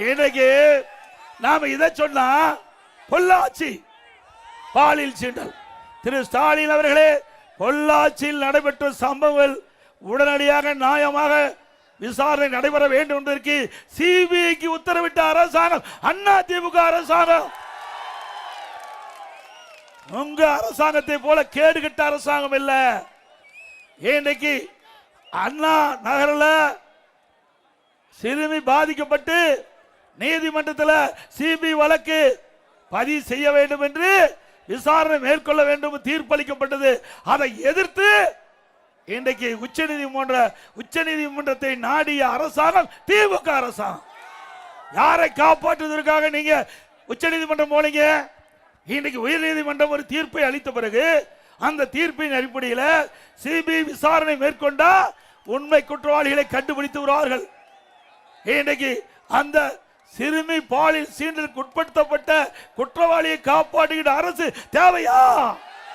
இன்னைக்கு நாம இதை சொன்னா பொள்ளாச்சி பாலியல் சீண்டல் திரு ஸ்டாலின் அவர்களே, பொள்ளாச்சியில் நடைபெற்ற சம்பவங்கள் உடனடியாக நியாயமாக விசாரணை நடைபெற வேண்டும் என்பதற்கு சிபிஐக்கு உத்தரவிட்ட அரசாங்கம் அதிமுக அரசாங்கம். உங்க அரசாங்கத்தை போல கேடுகட்ட அரசாங்கம் இல்ல. இன்னைக்கு அண்ணா நகரில் சிறுமி பாதிக்கப்பட்டு நீதிமன்றத்தில் சிபிஐ வழக்கு பதிவு செய்ய வேண்டும் என்று விசாரணை மேற்கொள்ள வேண்டும் தீர்ப்பளிக்கப்பட்டது. அதை எதிர்த்து இன்றைக்கு உச்சநீதிமன்றத்தை நாடிய அரசாங்கம் திமுக அரசாங்கம். யாரை காப்பாற்றுவதற்காக நீங்க உச்சநீதிமன்றம் போனீங்க? இன்றைக்கு உயர்நீதிமன்றம் ஒரு தீர்ப்பை அளித்த பிறகு அந்த தீர்ப்பின் அடிப்படையில் சிபிஐ விசாரணை மேற்கொண்டா உண்மை குற்றவாளிகளை கண்டுபிடித்து வருவார்கள். இன்றைக்கு அந்த சிறுமி பாலியல் சீண்டலுக்கு உட்படுத்தப்பட்ட குற்றவாளியை காப்பாற்றுகிற அரசு தேவையா?